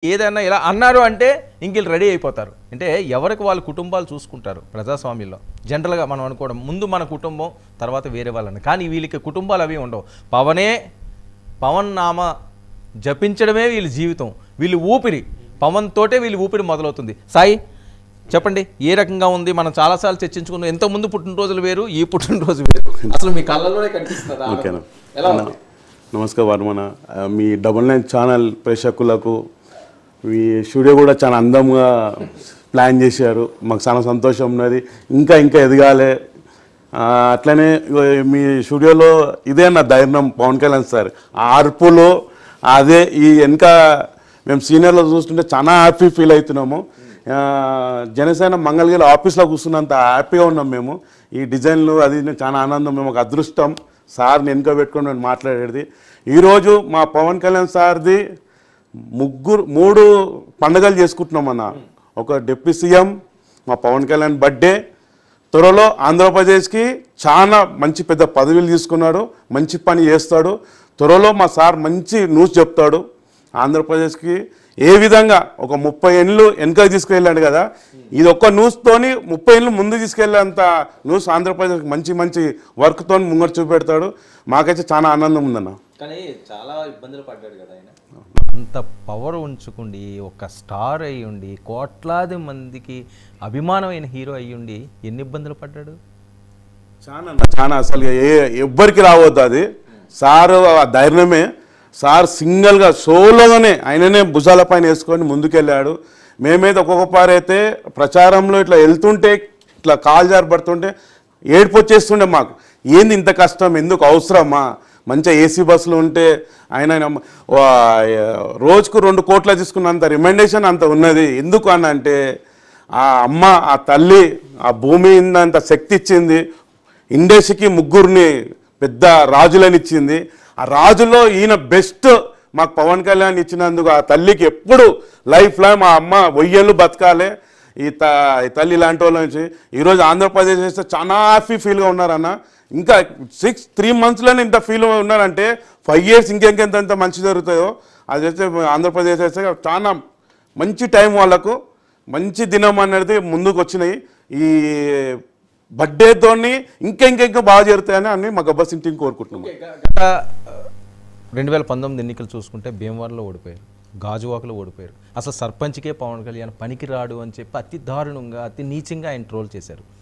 ఏదైనా ఇలా అన్నారు అంటే ఇంకిళ్ళు రెడీ అయిపోతారు. అంటే ఎవరికి వాళ్ళ కుటుంబాలు చూసుకుంటారు ప్రజాస్వామ్యంలో. జనరల్‌గా మనం అనుకోవడం ముందు మన కుటుంబం తర్వాత వేరే వాళ్ళని. కానీ వీళ్ళకి కుటుంబాలు అవి ఉండవు. పవన్ నామ జపించడమే వీళ్ళ జీవితం. వీళ్ళు ఊపిరి. పవన్ తోటే వీళ్ళ ఊపిరి మొదలవుతుంది. సాయి చెప్పండి ఏ రకంగా ఉంది? మనం చాలాసార్లు చర్చించుకున్నాం. ఎంతోమంది పుట్టినరోజులు వేరు, ఈ పుట్టినరోజు వేరు. అసలు మీ కళ్ళలోనే కనిపిస్తుంది. ఓకేనా? ఎలా ఉంది? నమస్కారం వర్మన. మీ 99 ఛానల్ ప్రేక్షకులకు మీ స్టూడియో కూడా చాలా అందంగా ప్లాన్ చేశారు. మాకు చాలా సంతోషం ఉన్నది. ఇంకా ఎదగాలి. అట్లనే మీ స్టూడియోలో ఇదే నా ధైర్యం పవన్ కళ్యాణ్ సార్. ఆ అర్పులు అదే ఈ వెనక మేము సీనియర్లో చూస్తుంటే చాలా హ్యాపీ ఫీల్ అవుతున్నాము. జనసేన మంగళగిరి ఆఫీస్లో కూర్చున్నంత హ్యాపీగా ఉన్నాం మేము. ఈ డిజైన్లు అది చాలా ఆనందం. మేము ఒక అదృష్టం సార్ని వెనుక పెట్టుకొని నేను మాట్లాడేది. ఈరోజు మా పవన్ కళ్యాణ్ సార్ది 3 పండుగలు చేసుకుంటున్నామన్న. ఒక డిప్యూటీ సీఎం, మా పవన్ కళ్యాణ్ బర్త్డే, త్వరలో ఆంధ్రప్రదేశ్కి చాలా మంచి పెద్ద పదవులు తీసుకున్నాడు, మంచి పని చేస్తాడు. త్వరలో మా సార్ మంచి న్యూస్ చెప్తాడు. ఆంధ్రప్రదేశ్కి ఏ విధంగా ఒక 30 ఏళ్ళు వెనకకి తీసుకెళ్ళాడు కదా, ఇది ఒక్క న్యూస్తోని 30 ఏళ్ళు ముందు తీసుకెళ్ళేంత న్యూస్ ఆంధ్రప్రదేశ్కి మంచి వర్క్తో ముంగడు చూపెడతాడు. మాకైతే చాలా ఆనందం ఉందన్న. కానీ చాలా ఇబ్బందులు పడ్డాడు కదా ఆయన. అంత పవర్ ఉంచుకుండి ఒక స్టార్ అయ్యుండి కోట్లాది మందికి అభిమానమైన హీరో అయ్యుండి ఎన్ని ఇబ్బందులు పడ్డాడు? చాలా అసలు ఎవ్వరికి రావద్దు అది. సారు ఆ ధైర్యమే. సార్ సింగిల్గా సోలోగానే ఆయననే భుజాల పైన వేసుకొని ముందుకెళ్ళాడు. మేమైతే ఒక్కొక్క పారైతే ప్రచారంలో ఇట్లా వెళ్తుంటే ఇట్లా కాలు జారి పడుతుంటే ఏడుపు వచ్చేస్తుండే మాకు. ఏంది ఇంత కష్టం, ఎందుకు అవసరమా? మంచిగా ఏసీ బస్సులు ఉంటే ఆయన రోజుకు 2 కోట్ల తీసుకున్నంత రికమెండేషన్ అంత ఉన్నది. ఎందుకు అని అంటే ఆ అమ్మ, ఆ తల్లి ఆ భూమి అంత శక్తి ఇచ్చింది. ఇండస్ట్రీకి 3 పెద్ద రాజులని ఇచ్చింది. ఆ రాజులో ఈయన బెస్ట్ మాకు పవన్ కళ్యాణ్ ఇచ్చినందుకు ఆ తల్లికి ఎప్పుడు లైఫ్లో మా అమ్మ 1000 ఏళ్ళు బతకాలి. ఈ తల్లి ఇలాంటి వాళ్ళ నుంచి ఈరోజు ఆంధ్రప్రదేశ్ వేస్తే చాలా హ్యాపీ ఫీల్గా ఉన్నారన్న. ఇంకా 3 మంత్స్లోనే ఇంత ఫీల్ ఉన్నారంటే 5 years ఇంకెంత మంచి జరుగుతాయో. అది అయితే ఆంధ్రప్రదేశ్ అయితే చాలా మంచి టైం, వాళ్ళకు మంచి దినం అనేది ముందుకు వచ్చినాయి. ఈ బర్త్డేతోని ఇంకా బాగా జరుగుతాయని అని మా గబ్బర్ సింగ్ టీం కోరుకుంటున్నాము. 2019 ఎన్నికలు చూసుకుంటే భీమవరంలో ఓడిపోయారు, గాజువాకలో ఓడిపోయారు. అసలు సర్పంచ్కే పవన్ కళ్యాణ్ పనికి రాడు అని చెప్పి అతి దారుణంగా అతి నీచంగా ఆయన ట్రోల్ చేశారు.